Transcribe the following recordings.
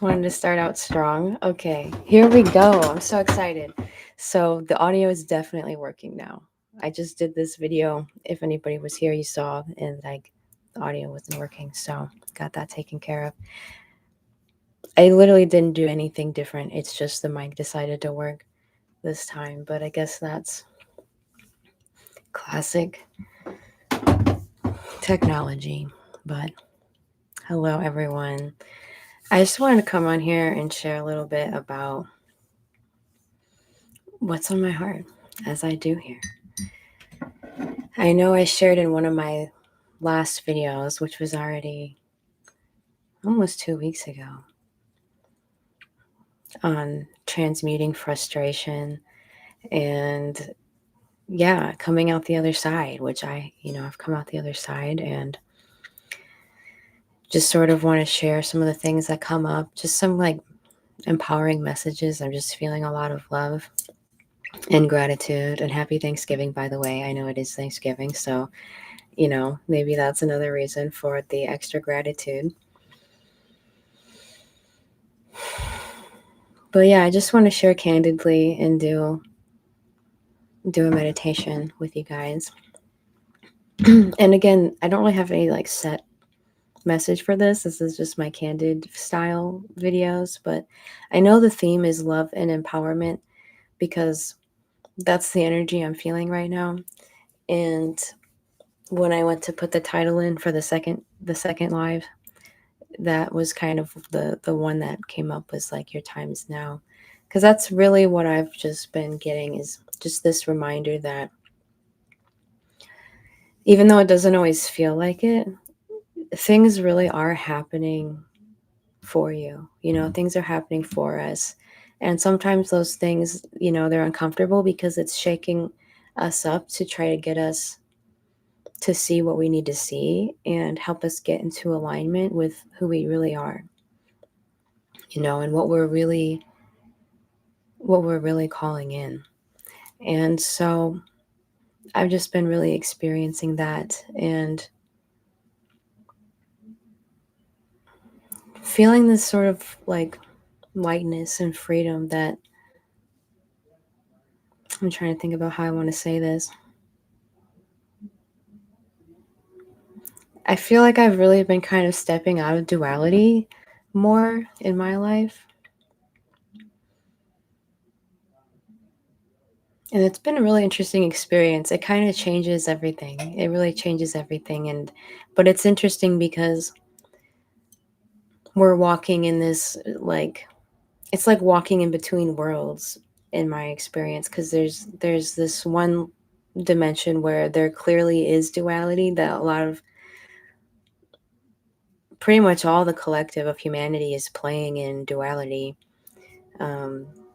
wanted to start out strong. Okay, here we go. I'm so excited. So the audio is definitely working now. I just did this video. If anybody was here, you saw, and like the audio wasn't working, so got that taken care of. I literally didn't do anything different. It's just the mic decided to work this time, but I guess that's classic technology. But hello, everyone. I just wanted to come on here and share a little bit about what's on my heart, as I do here. I know I shared in one of my last videos, which was already almost 2 weeks ago, on transmuting frustration and coming out the other side, which I've come out the other side, and just sort of want to share some of the things that come up, just some like empowering messages. I'm just feeling a lot of love and gratitude, and happy Thanksgiving, by the way. I know it is Thanksgiving, so maybe that's another reason for the extra gratitude. But yeah, I just want to share candidly and do a meditation with you guys. And again, I don't really have any like set message for this. This is just my candid style videos, but I know the theme is love and empowerment because that's the energy I'm feeling right now. And when I went to put the title in for the second live, that was kind of the one that came up, was like, your time is now, because that's really what I've just been getting, is just this reminder that even though it doesn't always feel like it, things really are happening for you. Things are happening for us. And sometimes those things, they're uncomfortable because it's shaking us up to try to get us to see what we need to see and help us get into alignment with who we really are, and what we're really calling in. And so I've just been really experiencing that and feeling this sort of like lightness and freedom that I'm trying to think about how I want to say this. I feel like I've really been kind of stepping out of duality more in my life. And it's been a really interesting experience. It kind of changes everything. It really changes everything. But it's interesting because we're walking in this, like, it's like walking in between worlds in my experience, because there's this one dimension where there clearly is duality, that a lot of, pretty much all the collective of humanity is playing in duality.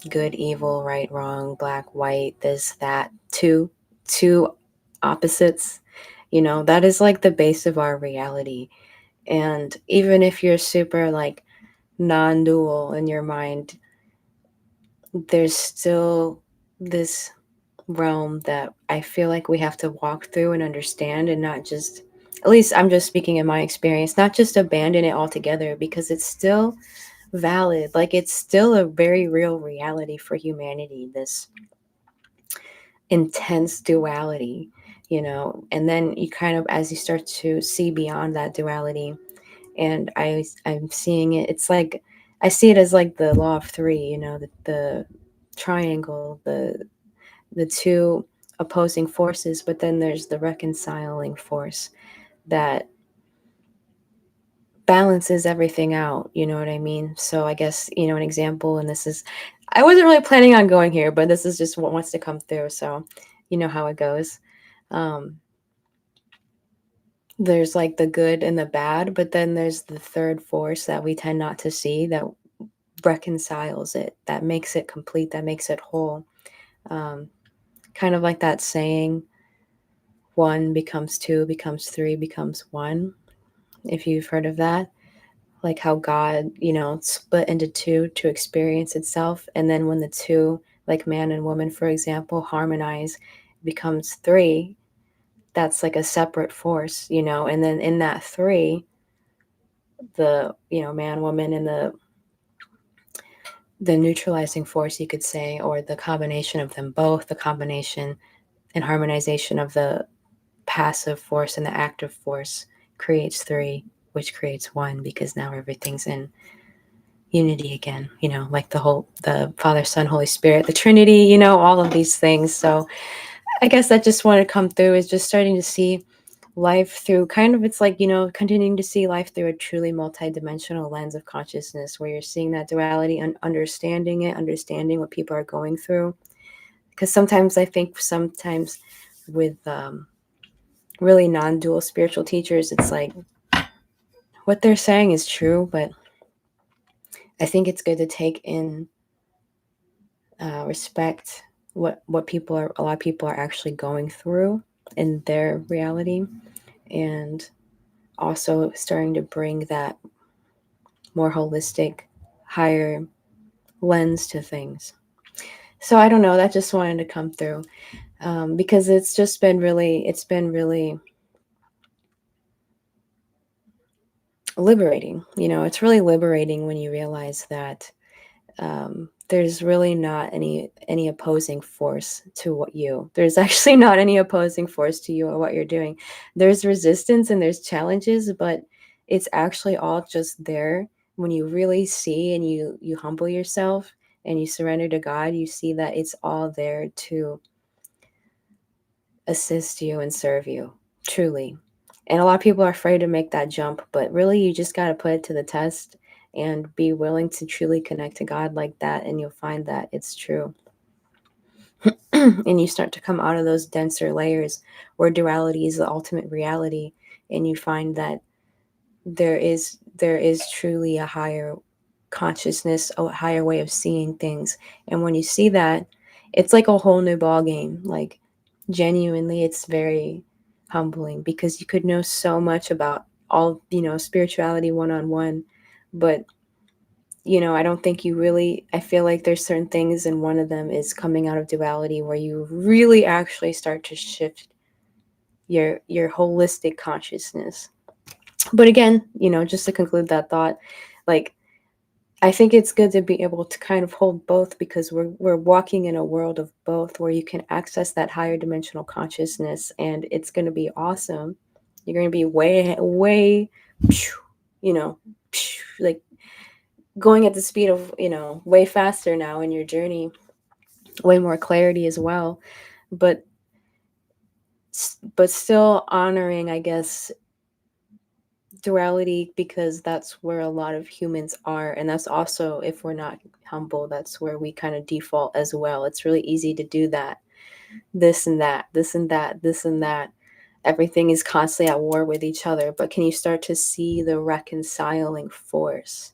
Good, evil, right, wrong, black, white, this, that, two opposites. That is like the base of our reality. And even if you're super like non-dual in your mind, there's still this realm that I feel like we have to walk through and understand, and not just, at least I'm just speaking in my experience, not just abandon it altogether, because it's still valid. Like, it's still a very real reality for humanity, this intense duality, and then you kind of, as you start to see beyond that duality, and I'm seeing it, it's like, I see it as like the law of three, the triangle, the two opposing forces, but then there's the reconciling force that balances everything out, you know what I mean? So I guess, an example, and this is, I wasn't really planning on going here, but this is just what wants to come through, so you know how it goes. There's like the good and the bad, but then there's the third force that we tend not to see, that reconciles it, that makes it complete, that makes it whole. Kind of like that saying, one becomes two, becomes three, becomes one, if you've heard of that. Like how God, split into two to experience itself. And then when the two, like man and woman, for example, harmonize, becomes three. That's like a separate force, and then in that three, the, man, woman, and the the neutralizing force, you could say, or the combination of them both, the combination and harmonization of the passive force and the active force creates three, which creates one, because now everything's in unity again, like the Father, Son, Holy Spirit, the Trinity, all of these things. So I guess that just wanted to come through, is just starting to see life through kind of, it's like, continuing to see life through a truly multidimensional lens of consciousness, where you're seeing that duality and understanding what people are going through. Because sometimes I think with really non-dual spiritual teachers, it's like what they're saying is true, but I think it's good to take in respect what a lot of people are actually going through in their reality, and also starting to bring that more holistic, higher lens to things. So I don't know, that just wanted to come through, because it's been really liberating. It's really liberating when you realize that there's really not any opposing force to there's actually not any opposing force to you or what you're doing. There's resistance and there's challenges, but it's actually all just there. When you really see and you humble yourself and you surrender to God, you see that it's all there to assist you and serve you, truly. And a lot of people are afraid to make that jump, but really you just got to put it to the test and be willing to truly connect to God like that, and you'll find that it's true. And you start to come out of those denser layers where duality is the ultimate reality, and you find that there is truly a higher consciousness, a higher way of seeing things. And when you see that, it's like a whole new ball game. Like, genuinely, it's very humbling, because you could know so much about all, spirituality one-on-one, but I don't think I feel like there's certain things, and one of them is coming out of duality, where you really actually start to shift your holistic consciousness. But again, just to conclude that thought, like, I think it's good to be able to kind of hold both, because we're walking in a world of both, where you can access that higher dimensional consciousness, and it's going to be awesome. You're going to be way, like going at the speed of, way faster now in your journey, way more clarity as well, but still honoring, I guess, duality, because that's where a lot of humans are. And that's also, if we're not humble, that's where we kind of default as well. It's really easy to do that. This and that, this and that, this and that. Everything is constantly at war with each other. But can you start to see the reconciling force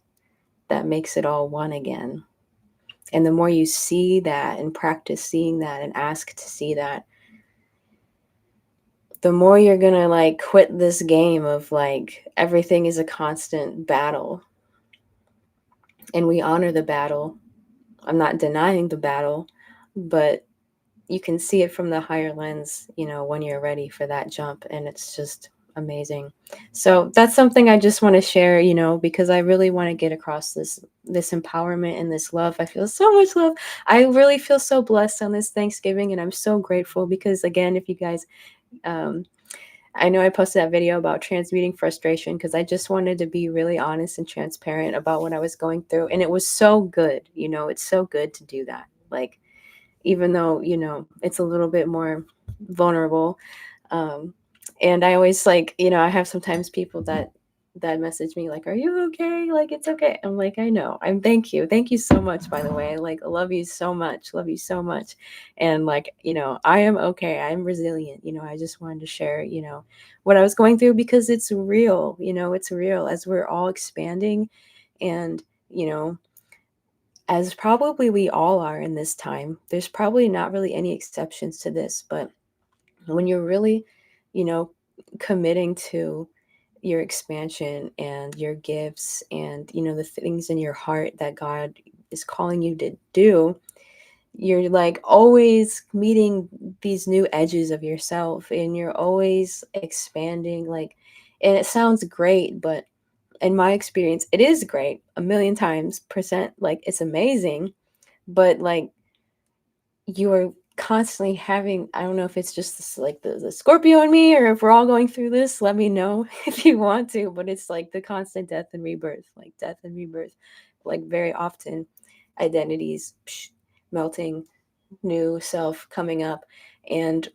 that makes it all one again? And the more you see that and practice seeing that and ask to see that, the more you're gonna like quit this game of like everything is a constant battle. And we honor the battle. I'm not denying the battle, but you can see it from the higher lens, when you're ready for that jump. And it's just amazing. So that's something I just want to share, because I really want to get across this empowerment and this love. I feel so much love. I really feel so blessed on this Thanksgiving, and I'm so grateful, because again, if you guys, I know I posted that video about transmuting frustration, because I just wanted to be really honest and transparent about what I was going through. And it was so good. It's so good to do that. Like, even though, it's a little bit more vulnerable. And I always I have sometimes people that message me like, are you okay? Like, it's okay. I'm like, I know. Thank you. Thank you so much, by the way. Like, I love you so much. Love you so much. And like, I am okay. I'm resilient. I just wanted to share, what I was going through, because it's real, it's real, as we're all expanding. And, as probably we all are in this time, there's probably not really any exceptions to this, but when you're really, committing to your expansion and your gifts and, the things in your heart that God is calling you to do, you're like always meeting these new edges of yourself, and you're always expanding, like, and it sounds great, but in my experience, it is great, a million times percent, like it's amazing, but like you are constantly having, I don't know if it's just this, like the Scorpio in me, or if we're all going through this, let me know if you want to, but it's like the constant death and rebirth, like death and rebirth, like very often identities melting, new self coming up. And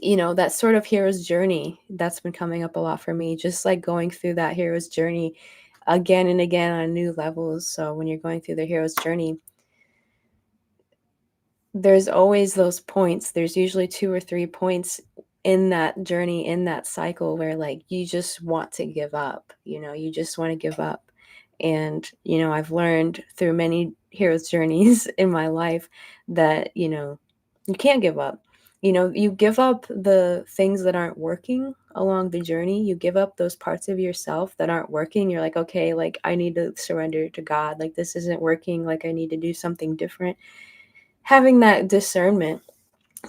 that sort of hero's journey that's been coming up a lot for me, just like going through that hero's journey again and again on new levels. So when you're going through the hero's journey, there's always those points. There's usually 2 or 3 points in that journey, in that cycle, where like you just want to give up, you just want to give up. And I've learned through many hero's journeys in my life that you can't give up. You give up the things that aren't working along the journey. You give up those parts of yourself that aren't working. You're like, okay, like I need to surrender to God, like this isn't working, like I need to do something different. Having that discernment,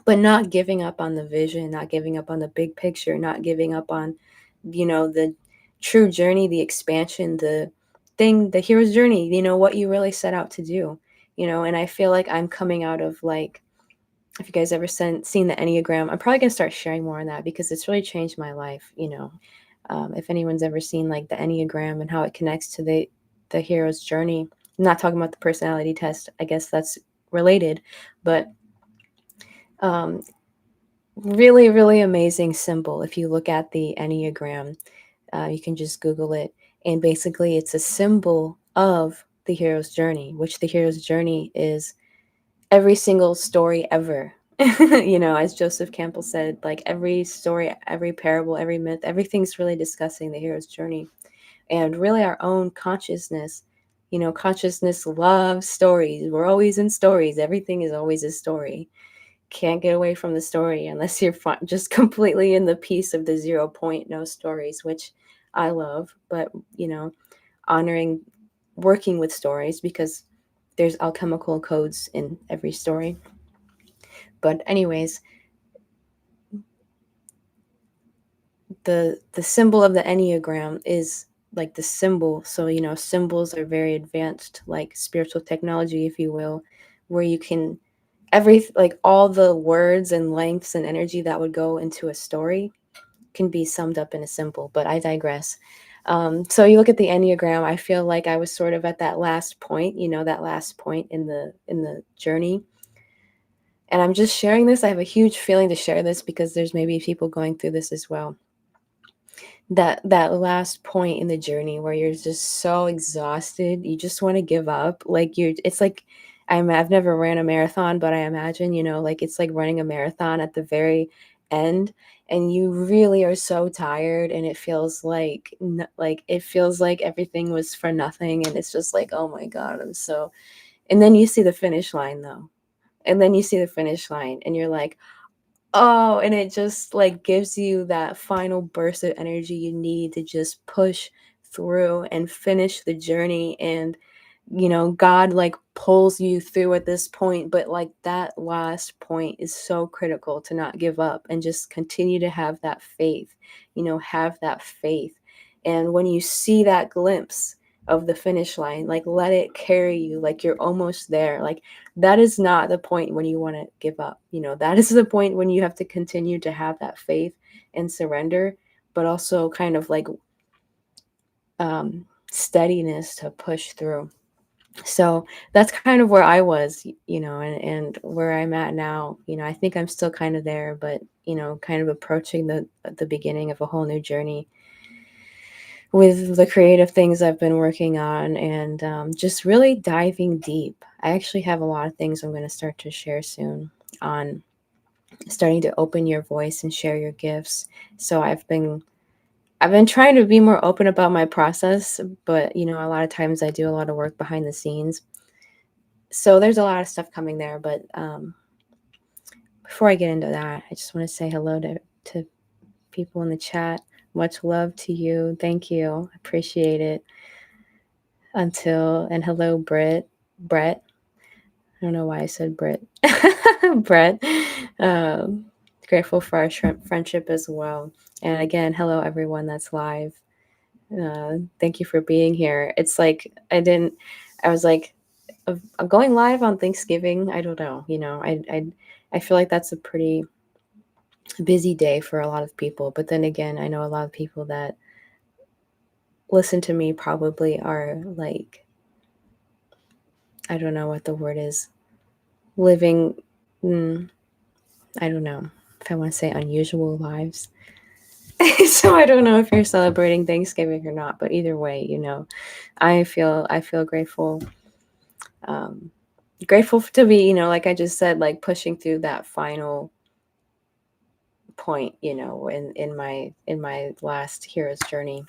but not giving up on the vision, not giving up on the big picture, not giving up on the true journey, the expansion, the hero's journey, what you really set out to do. And I feel like I'm coming out of, like, if you guys ever seen the Enneagram, I'm probably going to start sharing more on that because it's really changed my life. If anyone's ever seen like the Enneagram and how it connects to the hero's journey, I'm not talking about the personality test, I guess that's related, but um, really, really amazing symbol. If you look at the Enneagram, you can just Google it. And basically, it's a symbol of the hero's journey, which the hero's journey is every single story ever. As Joseph Campbell said, like every story, every parable, every myth, everything's really discussing the hero's journey. And really our own consciousness. Consciousness loves stories. We're always in stories. Everything is always a story. Can't get away from the story unless you're just completely in the piece of the 0 point, no stories, which I love. But honoring working with stories, because there's alchemical codes in every story. But anyways, the symbol of the Enneagram is like the symbol. So symbols are very advanced, like spiritual technology, if you will, where you can like all the words and lengths and energy that would go into a story can be summed up in a symbol. But I digress. So you look at the Enneagram, I feel like I was sort of at that last point, that last point in the journey. And I'm just sharing this. I have a huge feeling to share this because there's maybe people going through this as well. That last point in the journey where you're just so exhausted, you just want to give up. Like it's like I've never ran a marathon, but I imagine, like it's like running a marathon at the very end, and you really are so tired, and it feels like everything was for nothing, and it's just like, oh my God, and then you see the finish line though. And then you see the finish line and you're like, oh, and it just like gives you that final burst of energy you need to just push through and finish the journey. And God like pulls you through at this point, but like that last point is so critical to not give up and just continue to have that faith. Have that faith. And when you see that glimpse of the finish line, like let it carry you, like you're almost there. Like that is not the point when you want to give up. That is the point when you have to continue to have that faith and surrender, but also kind of like steadiness to push through. So that's kind of where I was, and where I'm at now. I think I'm still kind of there, but kind of approaching the beginning of a whole new journey with the creative things I've been working on, and just really diving deep. I actually have a lot of things I'm going to start to share soon on starting to open your voice and share your gifts. So I've been trying to be more open about my process, but a lot of times I do a lot of work behind the scenes. So there's a lot of stuff coming there, but before I get into that, I just want to say hello to people in the chat. Much love to you. Thank you. Appreciate it. And hello, Brett. I don't know why I said Brett. Brett. Grateful for our friendship as well. And again, hello everyone that's live. Thank you for being here. It's like I was like, I'm going live on Thanksgiving. I don't know. I feel like that's a pretty busy day for a lot of people. But then again, I know a lot of people that listen to me probably are like, I don't know what the word is, living, I don't know if I want to say unusual lives. So I don't know if you're celebrating Thanksgiving or not, but either way, I feel grateful, um, grateful to be, like I just said, like pushing through that final point, in my last hero's journey,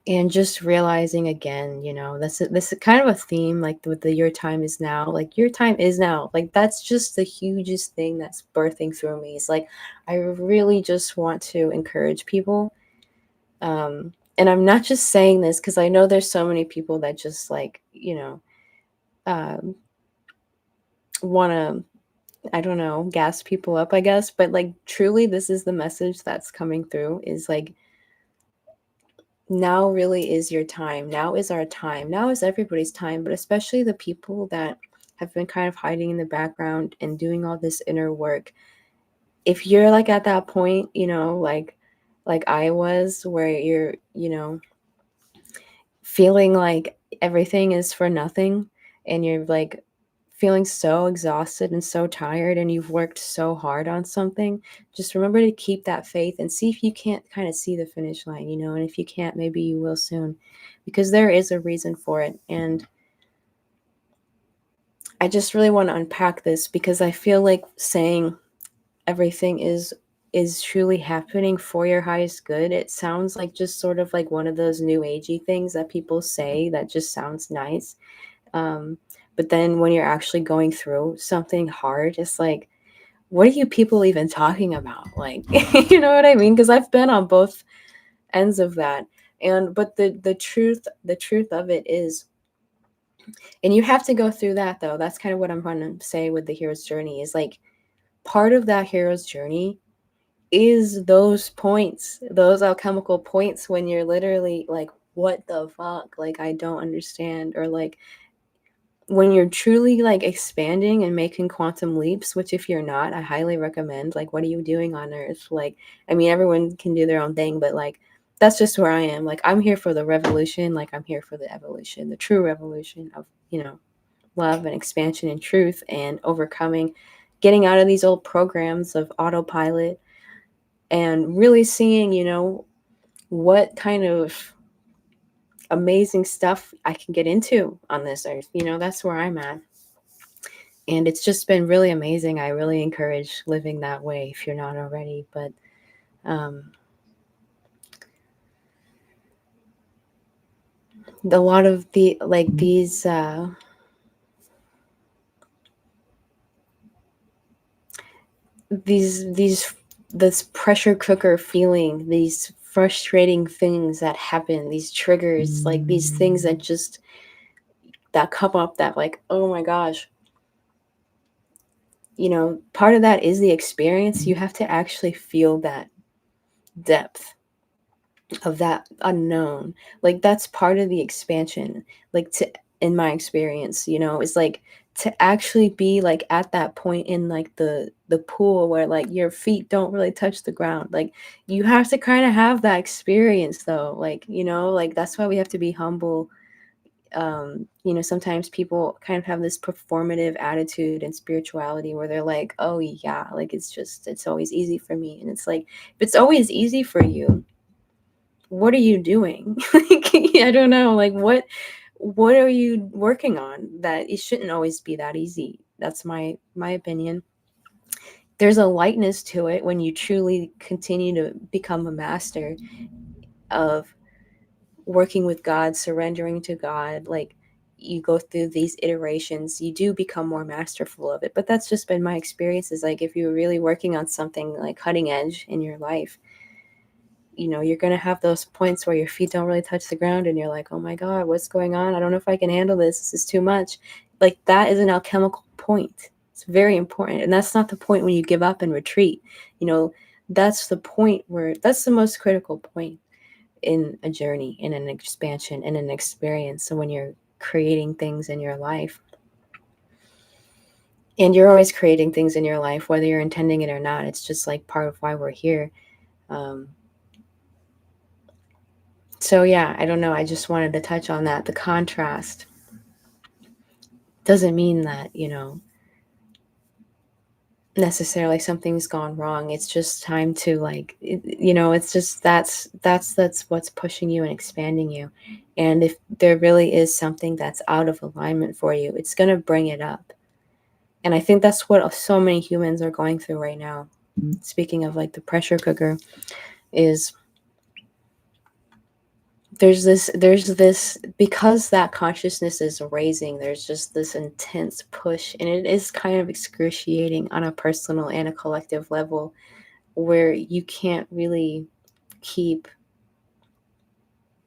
and just realizing again, this is kind of a theme, like with the your time is now, like your time is now, like that's just the hugest thing that's birthing through me. It's like I really just want to encourage people. And I'm not just saying this because I know there's so many people that just like, um, want to, I don't know, gas people up, I guess. But like, truly, this is the message that's coming through is like, now really is your time. Now is our time. Now is everybody's time, but especially the people that have been kind of hiding in the background and doing all this inner work. If you're like at that point, like I was, where you're, feeling like everything is for nothing, and you're like feeling so exhausted and so tired, and you've worked so hard on something, just remember to keep that faith and see if you can't kind of see the finish line, and if you can't, maybe you will soon, because there is a reason for it. And I just really want to unpack this because I feel like saying everything is truly happening for your highest good, it sounds like just sort of like one of those new agey things that people say that just sounds nice. Um, but then when you're actually going through something hard, it's like, what are you people even talking about? Like, you know what I mean? Because I've been on both ends of that. And but the truth of it is, and you have to go through that though. That's kind of what I'm going to say with the hero's journey is like part of that hero's journey is those points, those alchemical points when you're literally like, what the fuck? Like, I don't understand. Or like, when you're truly like expanding and making quantum leaps, which if you're not, I highly recommend. Like, what are you doing on earth? Like, I mean, everyone can do their own thing, but like, that's just where I am. Like, I'm here for the revolution. Like, I'm here for the evolution, the true revolution of, love and expansion and truth and overcoming, getting out of these old programs of autopilot and really seeing, what kind of amazing stuff I can get into on this earth. That's where I'm at. And it's just been really amazing. I really encourage living that way if you're not already. But a lot of the like these this pressure cooker feeling, these frustrating things that happen, these triggers, like these things that come up that like, oh my gosh, part of that is the experience. You have to actually feel that depth of that unknown. Like that's part of the expansion. Like to in my experience, it's like to actually be like at that point in like the pool where like your feet don't really touch the ground. Like you have to kind of have that experience though. Like, like that's why we have to be humble. Sometimes people kind of have this performative attitude in spirituality where they're like, oh yeah, like it's always easy for me. And it's like, if it's always easy for you, what are you doing? Like, I don't know. Like, what are you working on that it shouldn't always be that easy? That's my opinion. There's a lightness to it when you truly continue to become a master of working with God, surrendering to God. Like, you go through these iterations, you do become more masterful of it. But that's just been my experience, is like if you're really working on something like cutting edge in your life, you're going to have those points where your feet don't really touch the ground and you're like, oh my God, what's going on? I don't know if I can handle this. This is too much. Like that is an alchemical point. It's very important. And that's not the point when you give up and retreat. That's the point where that's the most critical point. in a journey, in an expansion, in an experience. So when you're creating things in your life, and you're always creating things in your life, whether you're intending it or not, it's just like part of why we're here. So yeah, I don't know. I just wanted to touch on that. The contrast doesn't mean that, necessarily something's gone wrong. It's just time to like, it's just that's what's pushing you and expanding you. And if there really is something that's out of alignment for you, it's going to bring it up. And I think that's what so many humans are going through right now. Speaking of like the pressure cooker, is there's this because that consciousness is raising, there's just this intense push, and it is kind of excruciating on a personal and a collective level, where you can't really keep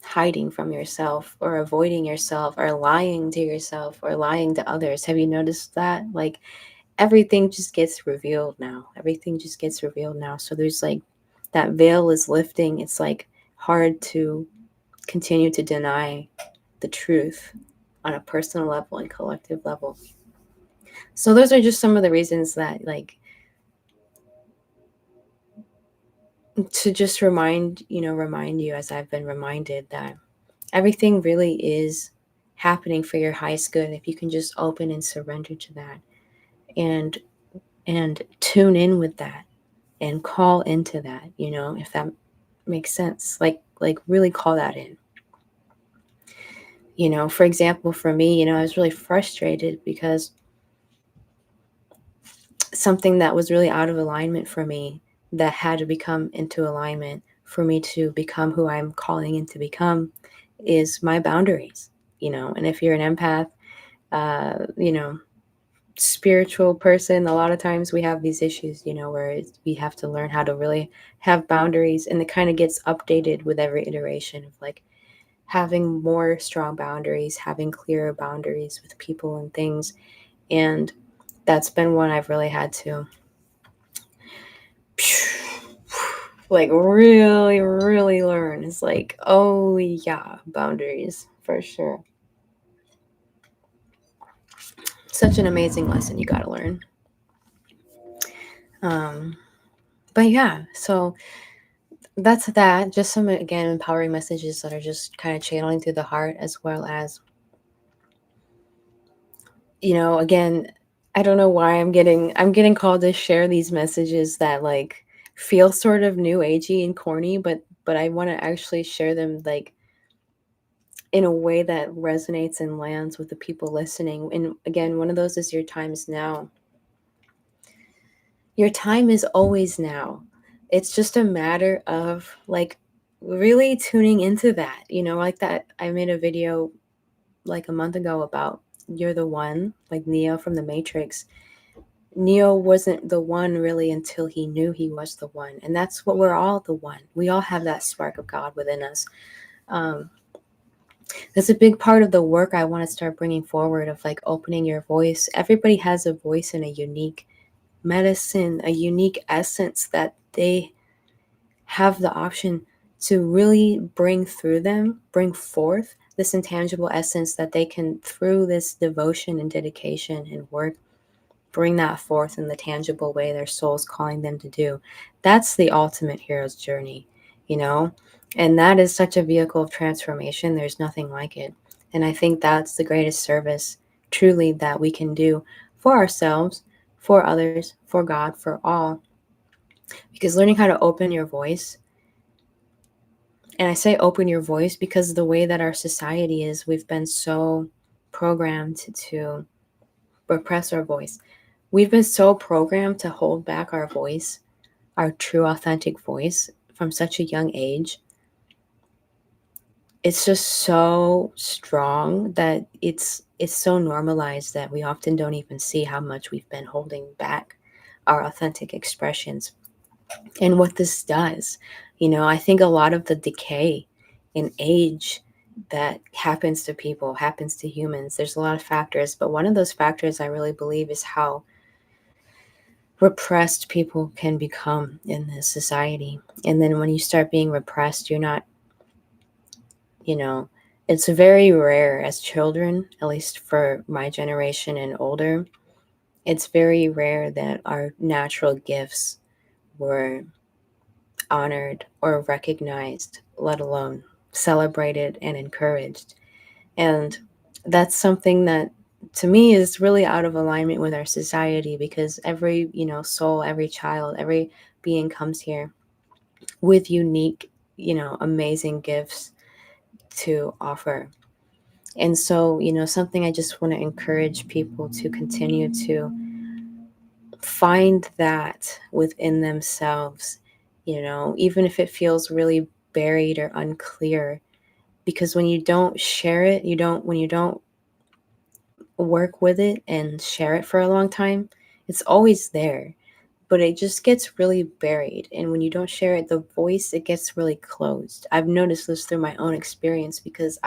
hiding from yourself or avoiding yourself or lying to yourself or lying to others. Have you noticed that? Like, everything just gets revealed now. Everything just gets revealed now. So there's like, that veil is lifting. It's like hard to continue to deny the truth on a personal level and collective level. So those are just some of the reasons that, like, to just remind you, as I've been reminded, that everything really is happening for your highest good if you can just open and surrender to that, and tune in with that and call into that, if that makes sense. Like really call that in. For example, for me, I was really frustrated because something that was really out of alignment for me, that had to become into alignment for me to become who I'm calling in to become, is my boundaries. And if you're an empath, uh, you know, spiritual person, a lot of times we have these issues, where we have to learn how to really have boundaries, and it kind of gets updated with every iteration of like having more strong boundaries, having clearer boundaries with people and things. And that's been one I've really had to like really, really learn. Is like, oh yeah, boundaries for sure. Such an amazing lesson you got to learn. But yeah, so that's that. Just some, again, empowering messages that are just kind of channeling through the heart, as well as, again, I don't know why I'm getting called to share these messages that like feel sort of new agey and corny, but I want to actually share them like in a way that resonates and lands with the people listening. And again, one of those is your time is now. Your time is always now. It's just a matter of like really tuning into that, like that. I made a video like a month ago about you're the one, like Neo from the Matrix. Neo wasn't the one really until he knew he was the one. And that's what we're all the one. We all have that spark of God within us. That's a big part of the work I want to start bringing forward, of like opening your voice. Everybody has a voice and a unique medicine, a unique essence that they have the option to really bring through them, bring forth this intangible essence that they can, through this devotion and dedication and work, bring that forth in the tangible way their soul's calling them to do. That's the ultimate hero's journey, you know? And that is such a vehicle of transformation. There's nothing like it. And I think that's the greatest service, truly, that we can do for ourselves, for others, for God, for all. Because learning how to open your voice, and I say open your voice because the way that our society is, we've been so programmed to repress our voice. We've been so programmed to hold back our voice, our true authentic voice, from such a young age. It's just so strong that it's so normalized that we often don't even see how much we've been holding back our authentic expressions. And what this does, I think a lot of the decay in age that happens to people happens to humans. There's a lot of factors, but one of those factors I really believe is how repressed people can become in this society. And then when you start being repressed, you're not You know, it's very rare as children, at least for my generation and older, it's very rare that our natural gifts were honored or recognized, let alone celebrated and encouraged. And that's something that to me is really out of alignment with our society, because every, soul, every child, every being comes here with unique, amazing gifts to offer. And so, something I just want to encourage people to continue to find that within themselves, even if it feels really buried or unclear. Because when you don't share it, when you don't work with it and share it for a long time, it's always there, but it just gets really buried. And when you don't share it, the voice, it gets really closed. I've noticed this through my own experience, because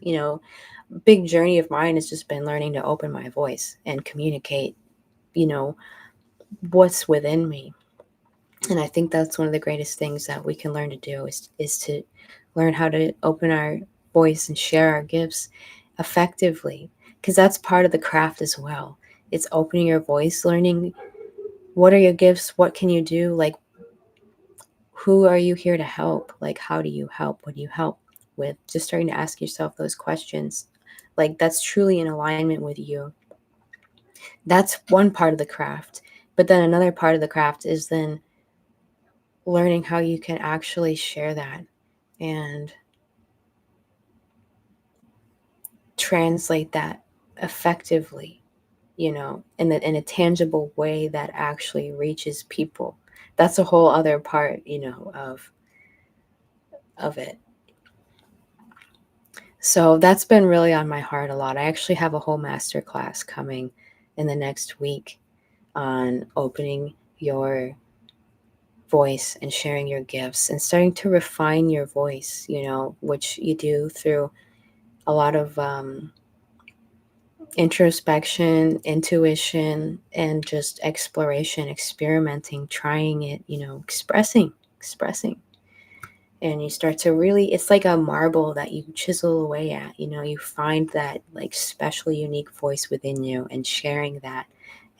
you know, big journey of mine has just been learning to open my voice and communicate, you know, what's within me. And I think that's one of the greatest things that we can learn to do is to learn how to open our voice and share our gifts effectively, because that's part of the craft as well. It's opening your voice, learning what are your gifts, what can you do, like who are you here to help, like how do you help, what do you help with, just starting to ask yourself those questions, like that's truly in alignment with you. That's one part of the craft. But then another part of the craft is then learning how you can actually share that and translate that effectively, in a tangible way that actually reaches people. That's a whole other part, of it. So that's been really on my heart a lot. I actually have a whole master class coming in the next week on opening your voice and sharing your gifts and starting to refine your voice, which you do through a lot of introspection, intuition, and just exploration, experimenting, trying it, expressing. And you start to really, it's like a marble that you chisel away at, you find that like special, unique voice within you and sharing that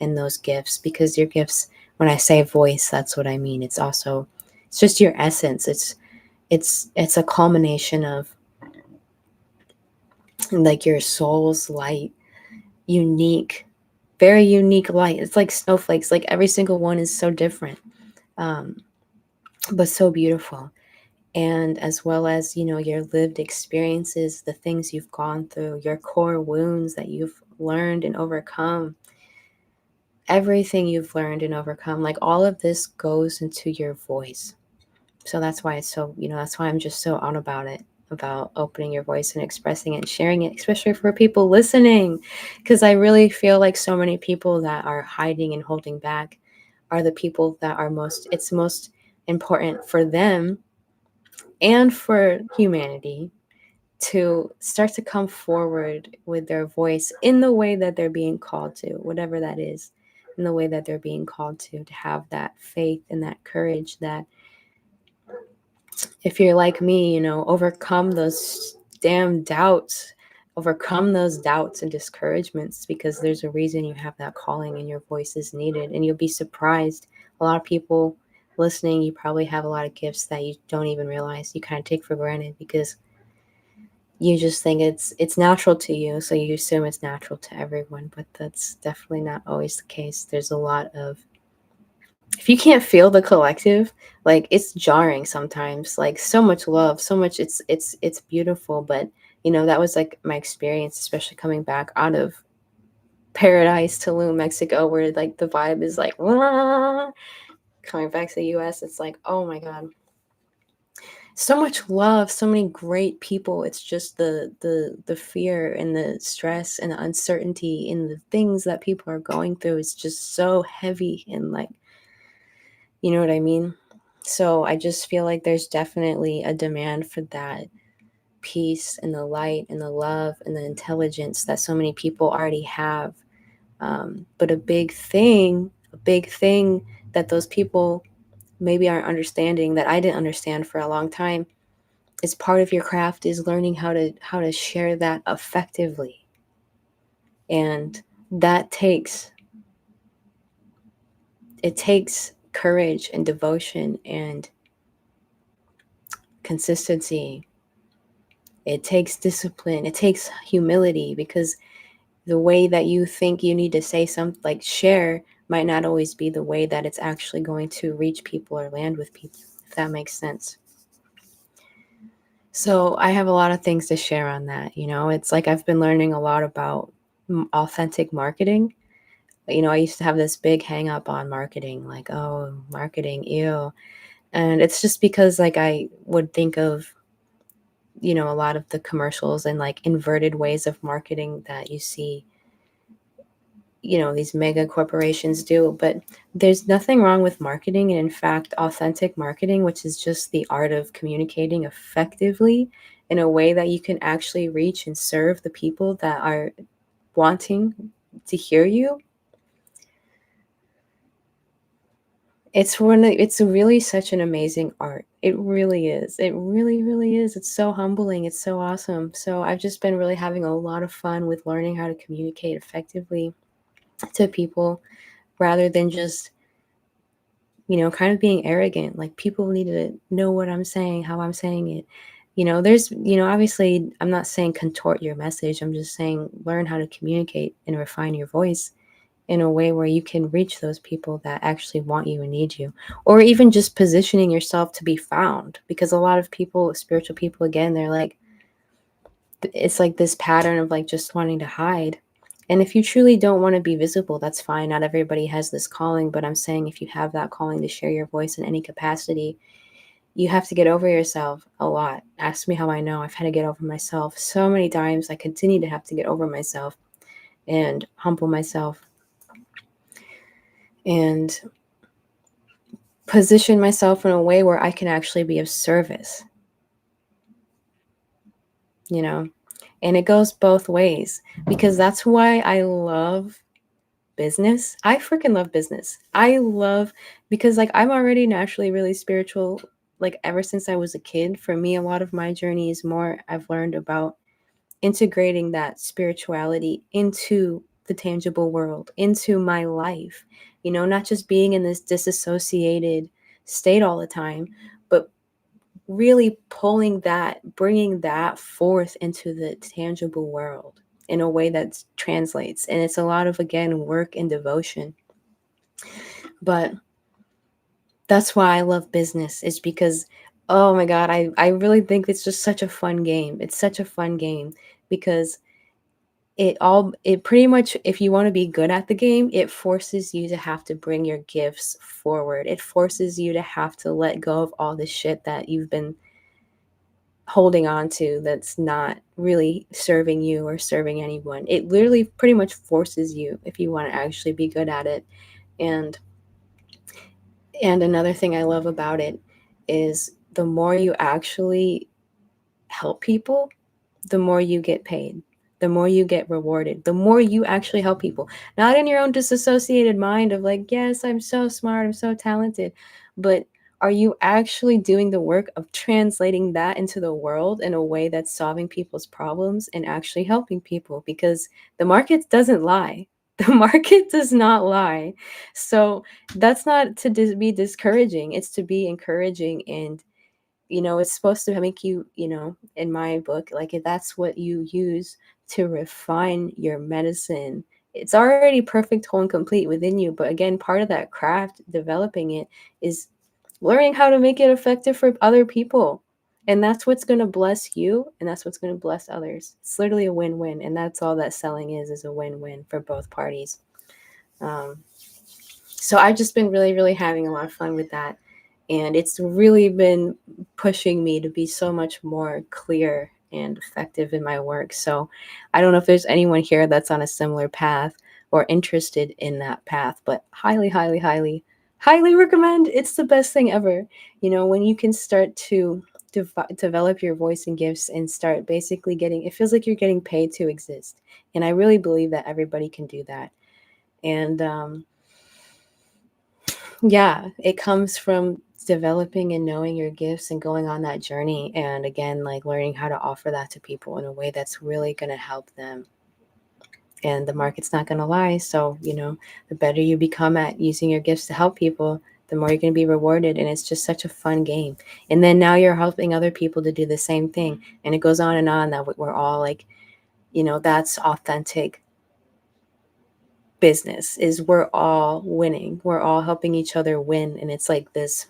and those gifts, because your gifts, when I say voice, that's what I mean. It's also, it's just your essence. It's a culmination of like your soul's light, unique, very unique light. It's like snowflakes, like every single one is so different, um, but so beautiful. And as well as, your lived experiences, the things you've gone through, your core wounds that you've learned and overcome, everything you've learned and overcome, like all of this goes into your voice. So that's why it's so, that's why I'm just so on about it, about opening your voice and expressing it and sharing it, especially for people listening. Because I really feel like so many people that are hiding and holding back are the people that are it's most important for them and for humanity to start to come forward with their voice in the way that they're being called to, whatever that is, in the way that they're being called to have that faith and that courage that, if you're like me, overcome those damn doubts, overcome those doubts and discouragements, because there's a reason you have that calling and your voice is needed. And you'll be surprised. A lot of people listening, you probably have a lot of gifts that you don't even realize, you kind of take for granted, because you just think it's natural to you, so you assume it's natural to everyone, but that's definitely not always the case. There's a lot of, if you can't feel the collective, like it's jarring sometimes, like so much love, so much, it's beautiful, but that was like my experience, especially coming back out of Paradise, Tulum, Mexico, where like the vibe is like coming back to the US, it's like, oh my god, so much love, so many great people. It's just the fear and the stress and the uncertainty and the things that people are going through is just so heavy, and like, you know what I mean? So I just feel like there's definitely a demand for that peace and the light and the love and the intelligence that so many people already have. But a big thing that those people maybe aren't understanding, that I didn't understand for a long time, is part of your craft, is learning how to share that effectively. And that takes courage and devotion and consistency. It takes discipline. It takes humility, because the way that you think you need to say something, like share, might not always be the way that it's actually going to reach people or land with people, if that makes sense. So I have a lot of things to share on that. It's like I've been learning a lot about authentic marketing. I used to have this big hang up on marketing, like, oh, marketing, ew. And it's just because like I would think of, a lot of the commercials and like inverted ways of marketing that you see, these mega corporations do. But there's nothing wrong with marketing. And in fact, authentic marketing, which is just the art of communicating effectively in a way that you can actually reach and serve the people that are wanting to hear you. It's really such an amazing art. It really is. It really, really is. It's so humbling. It's so awesome. So I've just been really having a lot of fun with learning how to communicate effectively to people, rather than just, kind of being arrogant. Like, people need to know what I'm saying, how I'm saying it. There's, obviously, I'm not saying contort your message. I'm just saying learn how to communicate and refine your voice in a way where you can reach those people that actually want you and need you. Or even just positioning yourself to be found. Because a lot of people, spiritual people, again, they're like, it's like this pattern of like just wanting to hide. And if you truly don't want to be visible, that's fine. Not everybody has this calling, but I'm saying if you have that calling to share your voice in any capacity, you have to get over yourself a lot. Ask me how I know. I've had to get over myself so many times. I continue to have to get over myself and humble myself and position myself in a way where I can actually be of service, And it goes both ways, because that's why I love business. I freaking love business. Because like I'm already naturally really spiritual, like ever since I was a kid. For me, a lot of my journey is more, I've learned about integrating that spirituality into the tangible world, into my life, not just being in this disassociated state all the time, but really bringing that forth into the tangible world in a way that translates. And it's a lot of, again, work and devotion. But that's why I love business, is because, oh my God, I really think it's just such a fun game. It's such a fun game because it pretty much, if you want to be good at the game, it forces you to have to bring your gifts forward. It forces you to have to let go of all the shit that you've been holding on to that's not really serving you or serving anyone. It literally pretty much forces you, if you want to actually be good at it. And another thing I love about it is the more you actually help people, the more you get paid, the more you get rewarded, the more you actually help people. Not in your own disassociated mind of like, yes, I'm so smart, I'm so talented, but are you actually doing the work of translating that into the world in a way that's solving people's problems and actually helping people? Because the market doesn't lie. The market does not lie. So that's not to be discouraging. It's to be encouraging. And it's supposed to make you, in my book, like, if that's what you use to refine your medicine, it's already perfect, whole, and complete within you. But again, part of that craft, developing it, is learning how to make it effective for other people. And that's what's going to bless you, and that's what's going to bless others. It's literally a win-win. And that's all that selling is a win-win for both parties. So I've just been really, really having a lot of fun with that. And it's really been pushing me to be so much more clear and effective in my work. So I don't know if there's anyone here that's on a similar path or interested in that path, but highly, highly, highly, highly recommend. It's the best thing ever. When you can start to develop your voice and gifts and start basically it feels like you're getting paid to exist. And I really believe that everybody can do that. And yeah, it comes from developing and knowing your gifts and going on that journey, and again, like learning how to offer that to people in a way that's really going to help them. And the market's not going to lie. So, the better you become at using your gifts to help people, the more you're going to be rewarded. And it's just such a fun game. And then now you're helping other people to do the same thing. And it goes on and on, that we're all like, that's authentic business, is we're all winning. We're all helping each other win. And it's like this,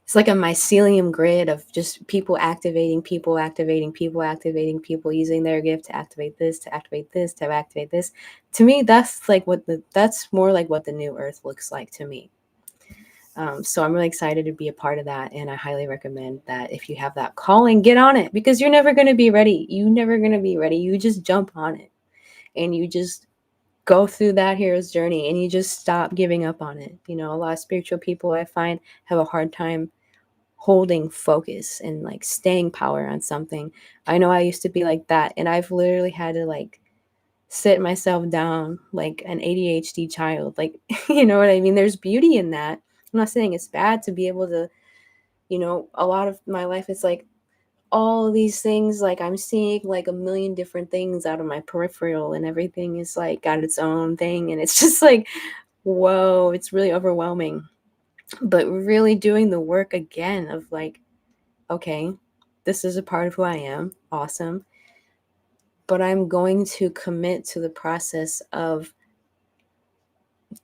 it's like a mycelium grid of just people activating, people activating, people activating, people using their gift to activate this, to activate this, to activate this. To me, that's like that's more like what the new earth looks like to me. So I'm really excited to be a part of that. And I highly recommend that if you have that calling, get on it, because you're never going to be ready. You're never going to be ready. You just jump on it and you just go through that hero's journey and you just stop giving up on it. A lot of spiritual people I find have a hard time holding focus and like staying power on something. I know I used to be like that, and I've literally had to like sit myself down like an ADHD child. Like, you know what I mean? There's beauty in that. I'm not saying it's bad to be able to, a lot of my life it's like all of these things, like I'm seeing like a million different things out of my peripheral, and everything is like got its own thing, and it's just like, whoa, it's really overwhelming. But really doing the work again of like, okay, this is a part of who I am. Awesome. But I'm going to commit to the process of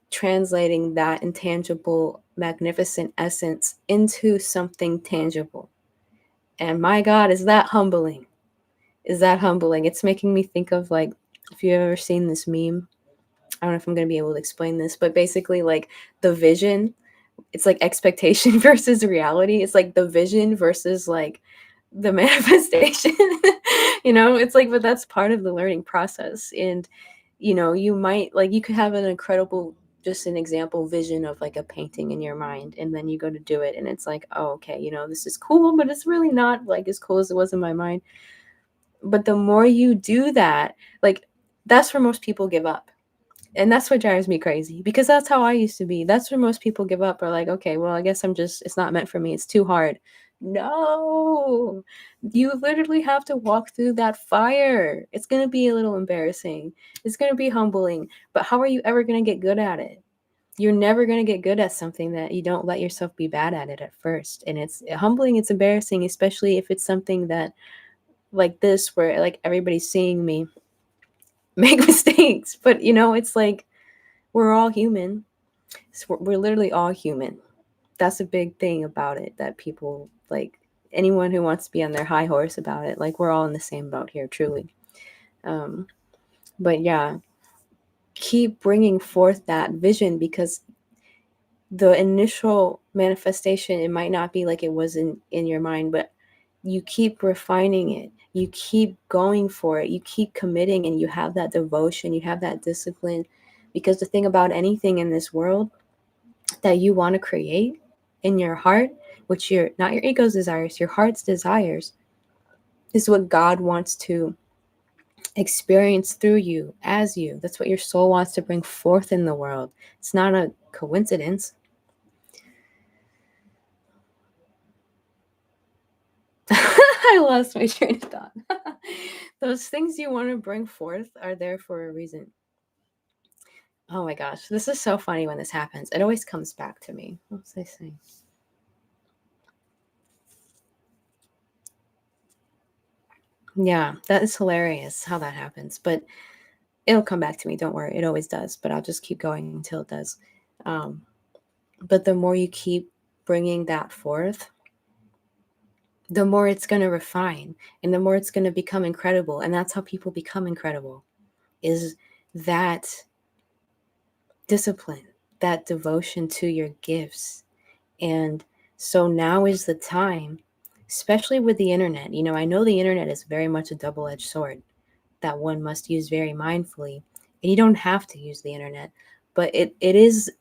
translating that intangible, magnificent essence into something tangible. And my God, is that humbling? Is that humbling? It's making me think of like, if you've ever seen this meme, I don't know if I'm going to be able to explain this, but basically like the vision, it's like expectation versus reality. It's like the vision versus like the manifestation. It's like, but that's part of the learning process. And you might like, you could have an incredible, just an example vision of like a painting in your mind, and then you go to do it and it's like, oh, okay, this is cool, but it's really not like as cool as it was in my mind. But the more you do that, like, that's where most people give up. And that's what drives me crazy, because that's how I used to be. That's where most people give up, are like, okay, well, I guess it's not meant for me. It's too hard. No, you literally have to walk through that fire. It's going to be a little embarrassing. It's going to be humbling. But how are you ever going to get good at it? You're never going to get good at something that you don't let yourself be bad at it at first. And it's humbling. It's embarrassing, especially if it's something that like this, where like everybody's seeing me make mistakes. But it's like, we're all human. So we're literally all human. That's a big thing about it, that people, like, anyone who wants to be on their high horse about it, like, we're all in the same boat here, truly. But yeah, keep bringing forth that vision, because the initial manifestation, it might not be like it was in your mind, but you keep refining it, you keep going for it, you keep committing, and you have that devotion, you have that discipline. Because the thing about anything in this world that you want to create in your heart, which not your ego's desires, your heart's desires, is what God wants to experience through you, as you. That's what your soul wants to bring forth in the world. It's not a coincidence. I lost my train of thought. Those things you want to bring forth are there for a reason. Oh my gosh, this is so funny when this happens. It always comes back to me. What was I saying? Yeah, that is hilarious how that happens. But it'll come back to me. Don't worry. It always does. But I'll just keep going until it does. But the more you keep bringing that forth, the more it's going to refine, and the more it's going to become incredible. And that's how people become incredible, is that discipline, that devotion to your gifts. And so now is the time, especially with the internet. I know the internet is very much a double-edged sword that one must use very mindfully. And you don't have to use the internet, but it is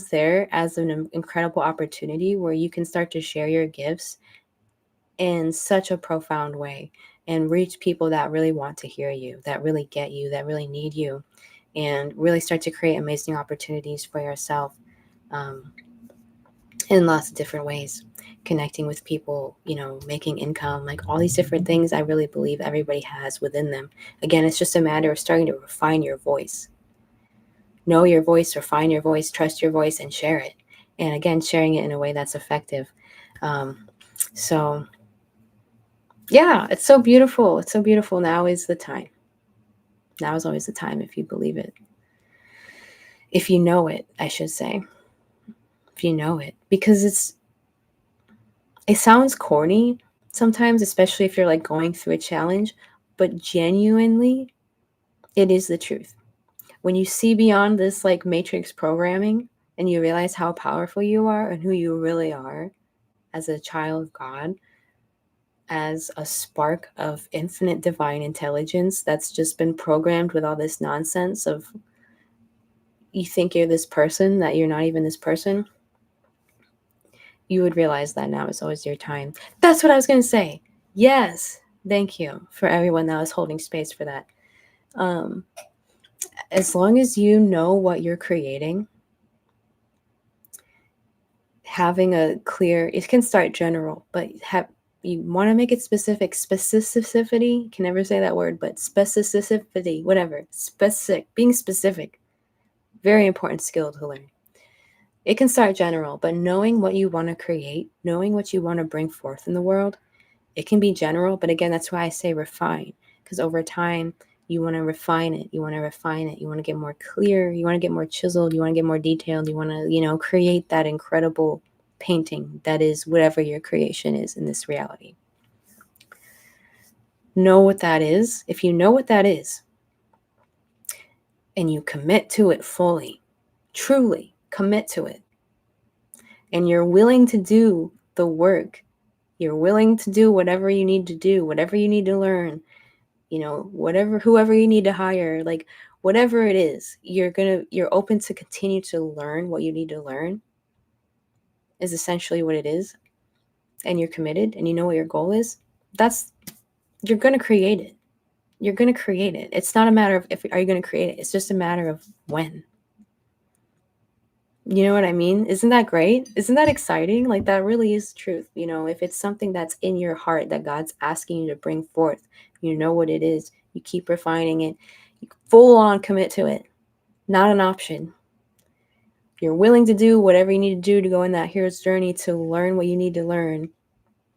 there as an incredible opportunity where you can start to share your gifts in such a profound way and reach people that really want to hear you, that really get you, that really need you, and really start to create amazing opportunities for yourself. in lots of different ways, connecting with people, making income, like all these different things. I really believe everybody has within them. Again, it's just a matter of starting to refine your voice. Know your voice, refine your voice, trust your voice, and share it. And again, sharing it in a way that's effective. So yeah, it's so beautiful. It's so beautiful. Now is the time. Now is always the time, if you believe it. If you know it, I should say. If you know it. Because it sounds corny sometimes, especially if you're like going through a challenge, but genuinely, it is the truth. When you see beyond this like matrix programming and you realize how powerful you are and who you really are as a child of God, as a spark of infinite divine intelligence that's just been programmed with all this nonsense of you think you're this person, that you're not even this person, you would realize that now is always your time. That's what I was going to say. Yes. Thank you for everyone that was holding space for that. As long as you know what you're creating, having a clear, it can start general, but you want to make it specific. Specificity, can never say that word, but specificity, whatever. Being specific, very important skill to learn. It can start general, but knowing what you want to create, knowing what you want to bring forth in the world, it can be general, but again, that's why I say refine, because over time, you want to refine it. You want to refine it. You want to get more clear. You want to get more chiseled. You want to get more detailed. You want to, create that incredible painting that is whatever your creation is in this reality. Know what that is. If you know what that is, and you commit to it fully, truly commit to it, and you're willing to do the work, you're willing to do whatever you need to do, whatever you need to learn, whoever you need to hire, like whatever it is, you're open to continue to learn what you need to learn is essentially what it is. And you're committed and you know what your goal is. You're going to create it. You're going to create it. It's not a matter of are you going to create it? It's just a matter of when. You know what I mean? Isn't that great? Isn't that exciting? Like that really is the truth. If it's something that's in your heart that God's asking you to bring forth, you know what it is. You keep refining it. You full on commit to it. Not an option. You're willing to do whatever you need to do to go in that hero's journey to learn what you need to learn.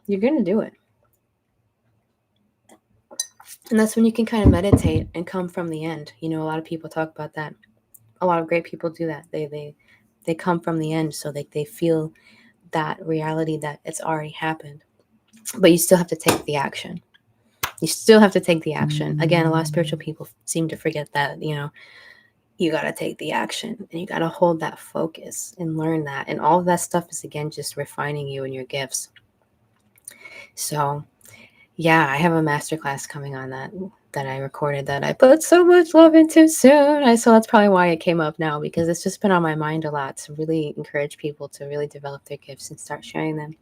You're going to do it. And that's when you can kind of meditate and come from the end. A lot of people talk about that. A lot of great people do that. They come from the end so they feel that reality that it's already happened. But you still have to take the action. You still have to take the action. Again, a lot of spiritual people seem to forget that, you got to take the action and you got to hold that focus and learn that. And all of that stuff is, again, just refining you and your gifts. So, yeah, I have a masterclass coming on that I recorded that I put so much love into soon. So that's probably why it came up now, because it's just been on my mind a lot to really encourage people to really develop their gifts and start sharing them.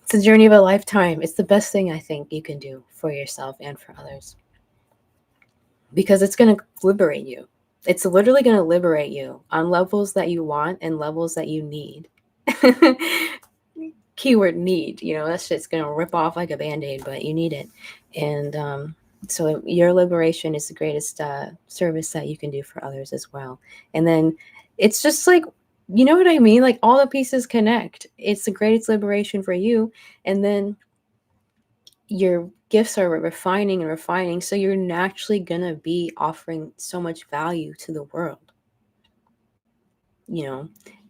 It's a journey of a lifetime. It's the best thing I think you can do for yourself and for others, because it's going to liberate you. It's literally going to liberate you on levels that you want and levels that you need. Keyword need, that shit's going to rip off like a Band-Aid, but you need it. And so your liberation is the greatest service that you can do for others as well. And then it's just like, you know what I mean? Like all the pieces connect. It's the greatest liberation for you. And then your gifts are refining and refining. So you're naturally going to be offering so much value to the world.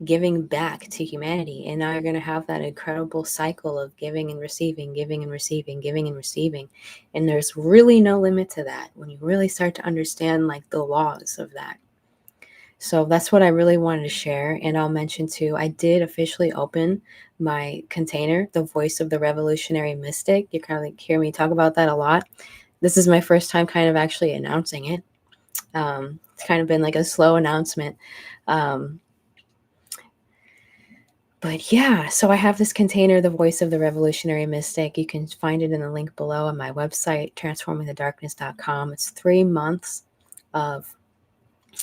Giving back to humanity. And now you're going to have that incredible cycle of giving and receiving, giving and receiving, giving and receiving. And there's really no limit to that when you really start to understand like the laws of that. So that's what I really wanted to share. And I'll mention too, I did officially open my container, the Voice of the Revolutionary Mystic. You kind of like hear me talk about that a lot. This is my first time kind of actually announcing it. It's kind of been like a slow announcement. But yeah, so I have this container, the Voice of the Revolutionary Mystic. You can find it in the link below on my website, transformingthedarkness.com. It's 3 months of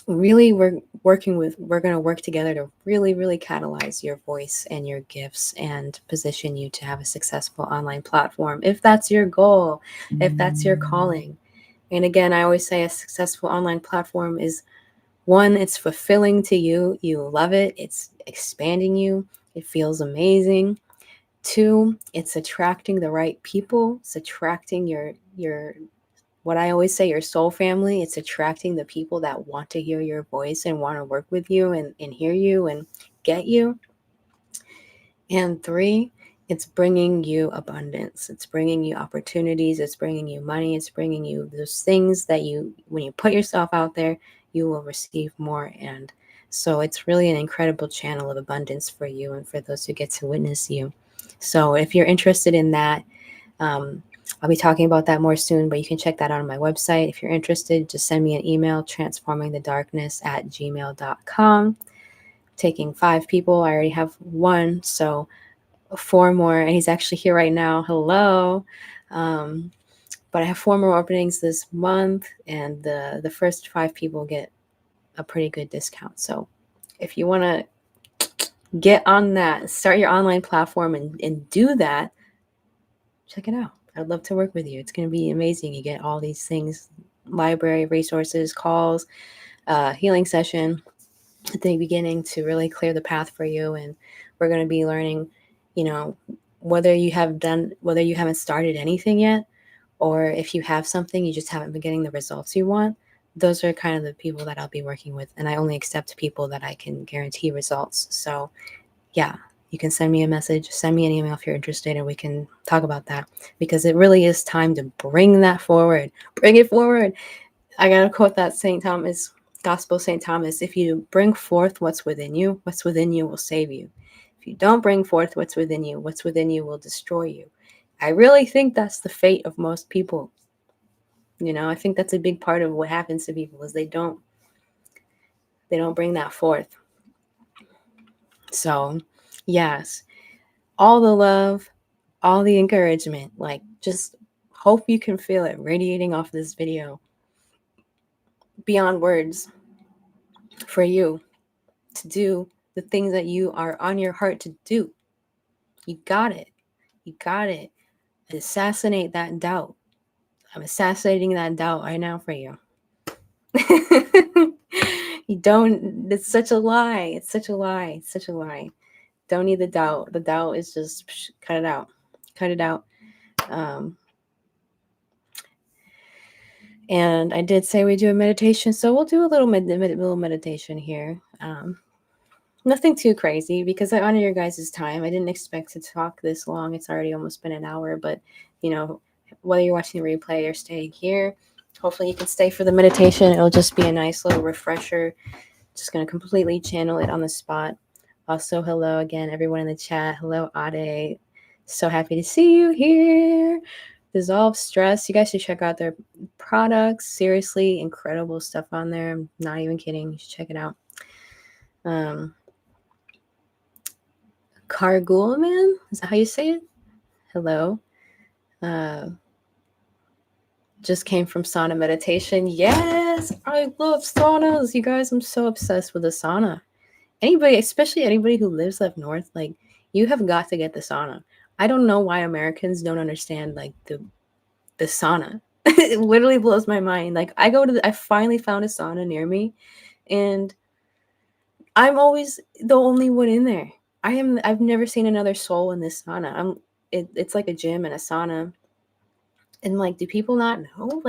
really we're going to work together to really, really catalyze your voice and your gifts and position you to have a successful online platform. If that's your goal, if that's your calling. And again, I always say a successful online platform is, one, it's fulfilling to you. You love it. It's expanding you. It feels amazing. Two, it's attracting the right people. It's attracting your what I always say, your soul family. It's attracting the people that want to hear your voice and want to work with you and hear you and get you. And three, it's bringing you abundance. It's bringing you opportunities. It's bringing you money. It's bringing you those things that when you put yourself out there, you will receive more. And so it's really an incredible channel of abundance for you and for those who get to witness you. So if you're interested in that, I'll be talking about that more soon, but you can check that out on my website. If you're interested, just send me an email, transformingthedarkness@gmail.com. Taking 5 people. I already have 1, so 4 more, and he's actually here right now. Hello. But I have 4 more openings this month, and the first 5 people get a pretty good discount. So if you want to get on that, start your online platform and do that, check it out. I'd love to work with you. It's going to be amazing. You get all these things, library, resources, calls, healing session at the beginning to really clear the path for you. And we're going to be learning, whether you haven't started anything yet, or if you have something, you just haven't been getting the results you want. Those are kind of the people that I'll be working with. And I only accept people that I can guarantee results. So yeah, you can send me a message, send me an email if you're interested, and we can talk about that, because it really is time to bring that forward. Bring it forward. I got to quote that St. Thomas, Gospel St. Thomas. If you bring forth what's within you will save you. If you don't bring forth what's within you will destroy you. I really think that's the fate of most people. I think that's a big part of what happens to people is they don't bring that forth. So, yes, all the love, all the encouragement, just hope you can feel it radiating off this video beyond words for you to do the things that you are on your heart to do. You got it. You got it. Assassinate that doubt. I'm assassinating that doubt right now for you. It's such a lie. It's such a lie. It's such a lie. Don't need the doubt. The doubt is just cut it out. Cut it out. And I did say we do a meditation, so we'll do a little meditation here. Nothing too crazy, because I honor your guys' time. I didn't expect to talk this long. It's already almost been an hour, but whether you're watching the replay or staying here, hopefully you can stay for the meditation. It'll just be a nice little refresher. Just going to completely channel it on the spot. Also, hello again, everyone in the chat. Hello, Ade. So happy to see you here. Dissolve Stress. You guys should check out their products. Seriously, incredible stuff on there. I'm not even kidding. You should check it out. Cargulman? Is that how you say it? Hello. Just came from sauna meditation. Yes, I love saunas. You guys, I'm so obsessed with the sauna. Anybody, especially anybody who lives up north, you have got to get the sauna. I don't know why Americans don't understand the sauna. It literally blows my mind. I finally found a sauna near me, and I'm always the only one in there. I've never seen another soul in this sauna. It's like a gym and a sauna. And do people not know?